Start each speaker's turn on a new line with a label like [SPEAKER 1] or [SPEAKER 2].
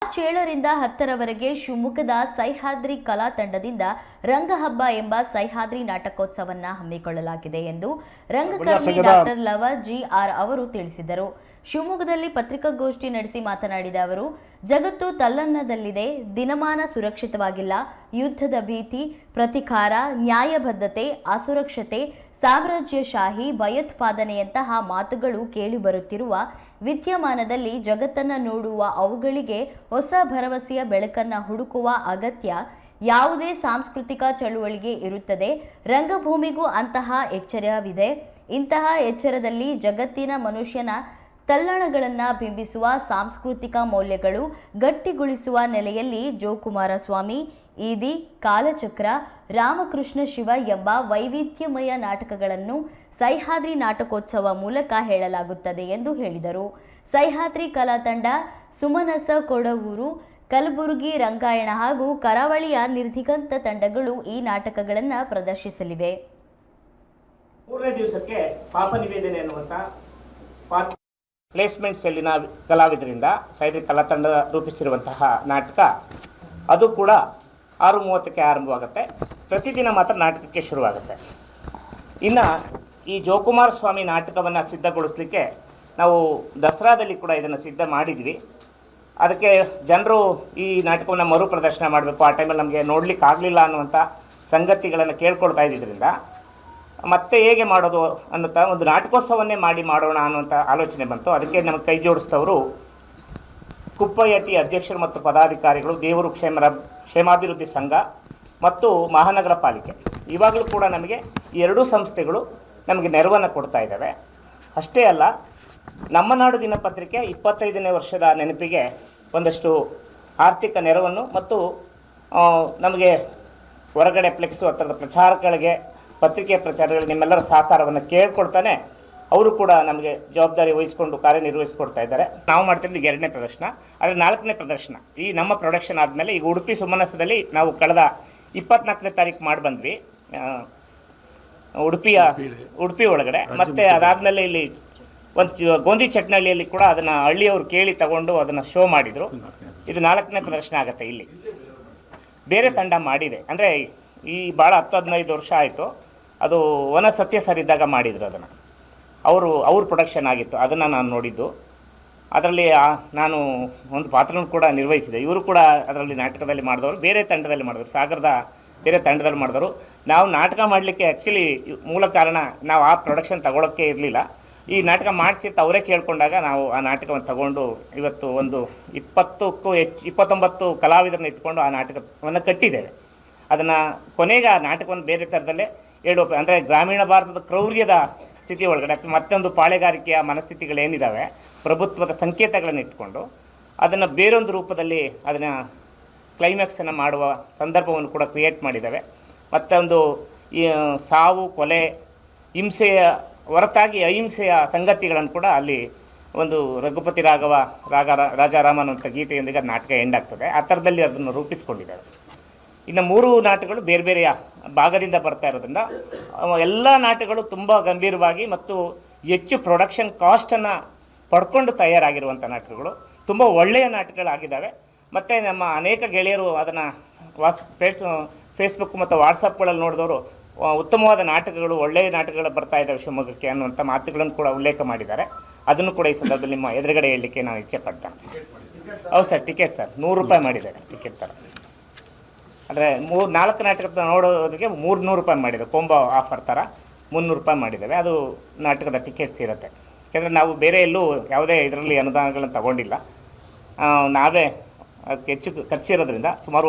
[SPEAKER 1] March 7ರಿಂದ 10ರವರೆಗೆ ಶಿವಮೊಗ್ಗದ ಸಹ್ಯಾದ್ರಿ ಕಲಾ ತಂಡದಿಂದ ರಂಗಹಬ್ಬ ಎಂಬ ಸಹ್ಯಾದ್ರಿ ನಾಟಕೋತ್ಸವವನ್ನು ಹಮ್ಮಿಕೊಳ್ಳಲಾಗಿದೆ ಎಂದು ರಂಗಕರ್ಮಿ ಡಾಕ್ಟರ್ ಲವ ಜಿ.ಆರ್. ಅವರು ತಿಳಿಸಿದರು. ಶಿವಮೊಗ್ಗದಲ್ಲಿ ಪತ್ರಿಕಾಗೋಷ್ಠಿ ನಡೆಸಿ ಮಾತನಾಡಿದ ಅವರು, ಜಗತ್ತು ತಲ್ಲಣ್ಣದಲ್ಲಿದೆ, ದಿನಮಾನ ಸುರಕ್ಷಿತವಾಗಿಲ್ಲ, ಯುದ್ಧದ ಭೀತಿ, ಪ್ರತಿಕಾರ, ನ್ಯಾಯಬದ್ಧತೆ, ಅಸುರಕ್ಷತೆ, ಸಾಮ್ರಾಜ್ಯಶಾಹಿ, ಭಯೋತ್ಪಾದನೆಯಂತಹ ಮಾತುಗಳು ಕೇಳಿಬರುತ್ತಿರುವ ವಿದ್ಯಮಾನದಲ್ಲಿ ಜಗತ್ತನ್ನು ನೋಡುವ ಅವುಗಳಿಗೆ ಹೊಸ ಭರವಸೆಯ ಬೆಳಕನ್ನು ಹುಡುಕುವ ಅಗತ್ಯ ಯಾವುದೇ ಸಾಂಸ್ಕೃತಿಕ ಚಳುವಳಿಗೆ ಇರುತ್ತದೆ. ರಂಗಭೂಮಿಗೂ ಅಂತಹ ಎಚ್ಚರವಿದೆ. ಇಂತಹ ಎಚ್ಚರದಲ್ಲಿ ಜಗತ್ತಿನ ಮನುಷ್ಯನ ತಲ್ಲಣಗಳನ್ನು ಬಿಂಬಿಸುವ ಸಾಂಸ್ಕೃತಿಕ ಮೌಲ್ಯಗಳು ಗಟ್ಟಿಗೊಳಿಸುವ ನೆಲೆಯಲ್ಲಿ ಜೋಕುಮಾರಸ್ವಾಮಿ, ಈದಿ, ಕಾಲಚಕ್ರ, ರಾಮಕೃಷ್ಣ ಶಿವ ಎಂಬ ವೈವಿಧ್ಯಮಯ ನಾಟಕಗಳನ್ನು ಸಹ್ಯಾದ್ರಿ ನಾಟಕೋತ್ಸವ ಮೂಲಕ ಹೇಳಲಾಗುತ್ತದೆ ಎಂದು ಹೇಳಿದರು. ಸಹ್ಯಾದ್ರಿ ಕಲಾ ತಂಡ ಸುಮನಸ ಕೊಡವೂರು, ಕಲಬುರಗಿ ರಂಗಾಯಣ ಹಾಗೂ ಕರಾವಳಿಯ ನಿರ್ದಿಗಂತ ತಂಡಗಳು ಈ ನಾಟಕಗಳನ್ನು ಪ್ರದರ್ಶಿಸಲಿವೆ.
[SPEAKER 2] ಮೂರನೇ ದಿವಸಕ್ಕೆ ಪಾಪ ನಿವೇದನೆ ಅನ್ನುವಂಥ ಪ್ಲೇಸ್ಮೆಂಟ್ ಸೆಲ್ಲಿನ ಕಲಾವಿದರಿಂದ ಸಹ್ಯಾದ್ರಿ ಕಲಾ ತಂಡ ರೂಪಿಸಿರುವಂತಹ ನಾಟಕ, ಅದು ಕೂಡ 6:30ಕ್ಕೆ ಆರಂಭವಾಗುತ್ತೆ. ಪ್ರತಿದಿನ ಮಾತ್ರ ನಾಟಕಕ್ಕೆ ಶುರುವಾಗುತ್ತೆ. ಇನ್ನು ಈ ಜೋಕುಮಾರಸ್ವಾಮಿ ನಾಟಕವನ್ನು ಸಿದ್ಧಗೊಳಿಸಲಿಕ್ಕೆ ನಾವು ದಸರಾದಲ್ಲಿ ಕೂಡ ಇದನ್ನು ಸಿದ್ಧ ಮಾಡಿದ್ವಿ. ಅದಕ್ಕೆ ಜನರು ಈ ನಾಟಕವನ್ನು ಮರು ಪ್ರದರ್ಶನ ಮಾಡಬೇಕು, ಆ ಟೈಮಲ್ಲಿ ನಮಗೆ ನೋಡಲಿಕ್ಕೆ ಆಗಲಿಲ್ಲ ಅನ್ನುವಂಥ ಸಂಗತಿಗಳನ್ನು ಕೇಳ್ಕೊಳ್ತಾ ಇದ್ದಿದ್ದರಿಂದ ಮತ್ತೆ ಹೇಗೆ ಮಾಡೋದು ಅನ್ನುತ್ತಾ ಒಂದು ನಾಟಕೋತ್ಸವನ್ನೇ ಮಾಡೋಣ ಅನ್ನುವಂಥ ಆಲೋಚನೆ ಬಂತು. ಅದಕ್ಕೆ ನಮಗೆ ಕೈ ಜೋಡಿಸಿದವರು ಕುಪ್ಪಯ್ಯ ಅಧ್ಯಕ್ಷರು ಮತ್ತು ಪದಾಧಿಕಾರಿಗಳು, ದೇವರು ಕ್ಷೇಮಾಭಿವೃದ್ಧಿ ಸಂಘ ಮತ್ತು ಮಹಾನಗರ ಪಾಲಿಕೆ. ಇವಾಗಲೂ ಕೂಡ ನಮಗೆ ಈ ಎರಡೂ ಸಂಸ್ಥೆಗಳು ನಮಗೆ ನೆರವನ್ನು ಕೊಡ್ತಾ ಇದ್ದಾವೆ. ಅಷ್ಟೇ ಅಲ್ಲ, ನಮ್ಮ ನಾಡು ದಿನಪತ್ರಿಕೆ 25ನೇ ವರ್ಷದ ನೆನಪಿಗೆ ಒಂದಷ್ಟು ಆರ್ಥಿಕ ನೆರವನ್ನು ಮತ್ತು ನಮಗೆ ಹೊರಗಡೆ ಫ್ಲೆಕ್ಸು ಆ ಥರದ ಪ್ರಚಾರಗಳಿಗೆ, ಪತ್ರಿಕೆಯ ಪ್ರಚಾರಗಳಿಗೆ ನಿಮ್ಮೆಲ್ಲರ ಸಹಕಾರವನ್ನು ಕೇಳ್ಕೊಳ್ತಾನೆ ಅವರು ಕೂಡ ನಮಗೆ ಜವಾಬ್ದಾರಿ ವಹಿಸಿಕೊಂಡು ಕಾರ್ಯನಿರ್ವಹಿಸ್ಕೊಡ್ತಾ ಇದ್ದಾರೆ. ನಾವು ಮಾಡ್ತಿರೋದು 2ನೇ ಪ್ರದರ್ಶನ, ಆದರೆ 4ನೇ ಪ್ರದರ್ಶನ ಈ ನಮ್ಮ ಪ್ರೊಡಕ್ಷನ್ ಆದಮೇಲೆ ಈಗ ಉಡುಪಿ ಸುಮನಸದಲ್ಲಿ ನಾವು ಕಳೆದ 24ನೇ ತಾರೀಕು ಮಾಡಿ ಬಂದ್ವಿ, ಉಡುಪಿ ಒಳಗಡೆ. ಮತ್ತು ಅದಾದಮೇಲೆ ಇಲ್ಲಿ ಒಂದು ಗೋಂದಿ ಚಟ್ನಳ್ಳಿಯಲ್ಲಿ ಕೂಡ ಅದನ್ನು ಹಳ್ಳಿಯವರು ಕೇಳಿ ತಗೊಂಡು ಅದನ್ನು ಶೋ ಮಾಡಿದರು. ಇದು 4ನೇ ಪ್ರದರ್ಶನ ಆಗುತ್ತೆ. ಇಲ್ಲಿ ಬೇರೆ ತಂಡ ಮಾಡಿದೆ, ಅಂದರೆ ಈ ಭಾಳ 10-15 ವರ್ಷ ಆಯಿತು. ಅದು ವನ ಸತ್ಯ ಸರ್ ಇದ್ದಾಗ ಮಾಡಿದರು. ಅದನ್ನು ಅವ್ರ ಪ್ರೊಡಕ್ಷನ್ ಆಗಿತ್ತು, ಅದನ್ನು ನಾನು ನೋಡಿದ್ದು. ಅದರಲ್ಲಿ ನಾನು ಒಂದು ಪಾತ್ರನೂ ಕೂಡ ನಿರ್ವಹಿಸಿದೆ. ಇವರು ಕೂಡ ಅದರಲ್ಲಿ ನಾಟಕದಲ್ಲಿ ಮಾಡಿದವರು, ಬೇರೆ ತಂಡದಲ್ಲಿ ಮಾಡಿದವರು, ಸಾಗರದ ಬೇರೆ ತಂಡದಲ್ಲಿ ಮಾಡಿದವರು. ನಾವು ನಾಟಕ ಮಾಡಲಿಕ್ಕೆ ಆ್ಯಕ್ಚುಲಿ ಮೂಲ ಕಾರಣ, ನಾವು ಆ ಪ್ರೊಡಕ್ಷನ್ ತಗೊಳ್ಳೋಕ್ಕೆ ಇರಲಿಲ್ಲ. ಈ ನಾಟಕ ಮಾಡಿಸಿ ಅವರೇ ಕೇಳಿಕೊಂಡಾಗ ನಾವು ಆ ನಾಟಕವನ್ನು ತಗೊಂಡು ಇವತ್ತು ಒಂದು 29 ಕಲಾವಿದರನ್ನ ಇಟ್ಕೊಂಡು ಆ ನಾಟಕವನ್ನು ಕಟ್ಟಿದ್ದೇವೆ. ಅದನ್ನು ಕೊನೆಗೆ ಆ ನಾಟಕವನ್ನು ಬೇರೆ ಥರದಲ್ಲೇ ಅಂದರೆ ಗ್ರಾಮೀಣ ಭಾರತದ ಕ್ರೌರ್ಯದ ಸ್ಥಿತಿ ಒಳಗಡೆ ಮತ್ತೊಂದು ಪಾಳೆಗಾರಿಕೆಯ ಮನಸ್ಥಿತಿಗಳೇನಿದ್ದಾವೆ, ಪ್ರಭುತ್ವದ ಸಂಕೇತಗಳನ್ನು ಇಟ್ಕೊಂಡು ಅದನ್ನು ಬೇರೊಂದು ರೂಪದಲ್ಲಿ ಅದನ್ನು ಕ್ಲೈಮ್ಯಾಕ್ಸನ್ನು ಮಾಡುವ ಸಂದರ್ಭವನ್ನು ಕೂಡ ಕ್ರಿಯೇಟ್ ಮಾಡಿದ್ದಾವೆ. ಮತ್ತೊಂದು ಈ ಸಾವು, ಕೊಲೆ, ಹಿಂಸೆಯ ಹೊರತಾಗಿ ಅಹಿಂಸೆಯ ಸಂಗತಿಗಳನ್ನು ಕೂಡ ಅಲ್ಲಿ ಒಂದು ರಘುಪತಿ ರಾಜಾರಾಮನ್ ಅಂತ ಗೀತೆಯೊಂದಿಗೆ ನಾಟಕ ಎಂಡಾಗ್ತದೆ. ಆ ಥರದಲ್ಲಿ ಅದನ್ನು ರೂಪಿಸ್ಕೊಂಡಿದ್ದಾರೆ. ಇನ್ನು 3 ನಾಟಕಗಳು ಬೇರೆ ಬೇರೆಯ ಭಾಗದಿಂದ ಬರ್ತಾ ಇರೋದ್ರಿಂದ ಎಲ್ಲ ನಾಟಕಗಳು ತುಂಬ ಗಂಭೀರವಾಗಿ ಮತ್ತು ಹೆಚ್ಚು ಪ್ರೊಡಕ್ಷನ್ ಕಾಸ್ಟನ್ನು ಪಡ್ಕೊಂಡು ತಯಾರಾಗಿರುವಂಥ ನಾಟಕಗಳು, ತುಂಬ ಒಳ್ಳೆಯ ನಾಟಕಗಳಾಗಿದ್ದಾವೆ. ಮತ್ತು ನಮ್ಮ ಅನೇಕ ಗೆಳೆಯರು ಅದನ್ನು ಫೇಸ್ಬುಕ್ ಮತ್ತು ವಾಟ್ಸಪ್ಗಳಲ್ಲಿ ನೋಡಿದವರು ಉತ್ತಮವಾದ ನಾಟಕಗಳು, ಒಳ್ಳೆಯ ನಾಟಕಗಳು ಬರ್ತಾ ಇದ್ದಾವೆ ಶಿವಮೊಗ್ಗಕ್ಕೆ ಅನ್ನುವಂಥ ಮಾತುಗಳನ್ನು ಕೂಡ ಉಲ್ಲೇಖ ಮಾಡಿದ್ದಾರೆ. ಅದನ್ನು ಕೂಡ ಈ ಸಂದರ್ಭದಲ್ಲಿ ನಿಮ್ಮ ಎದುರುಗಡೆ ಹೇಳಲಿಕ್ಕೆ ನಾನು ಇಚ್ಛೆ ಪಡ್ತೇನೆ. ಹೌದು ಸರ್, ಟಿಕೆಟ್ ಸರ್ $100 ಮಾಡಿದ್ದಾರೆ ಟಿಕೆಟ್ ಥರ. ಅಂದರೆ 4 ನಾಟಕದ ನೋಡೋದಕ್ಕೆ $300 ಮಾಡಿದೆ. ಕೊಂಬ ಆಫರ್ ಥರ $300 ಮಾಡಿದ್ದೇವೆ. ಅದು ನಾಟಕದ ಟಿಕೆಟ್ಸ್ ಇರುತ್ತೆ. ಯಾಕೆಂದರೆ ನಾವು ಬೇರೆ ಎಲ್ಲೂ ಯಾವುದೇ ಇದರಲ್ಲಿ ಅನುದಾನಗಳನ್ನು ತಗೊಂಡಿಲ್ಲ. ನಾವೇ ಅದಕ್ಕೆ ಹೆಚ್ಚು ಖರ್ಚಿರೋದ್ರಿಂದ ಸುಮಾರು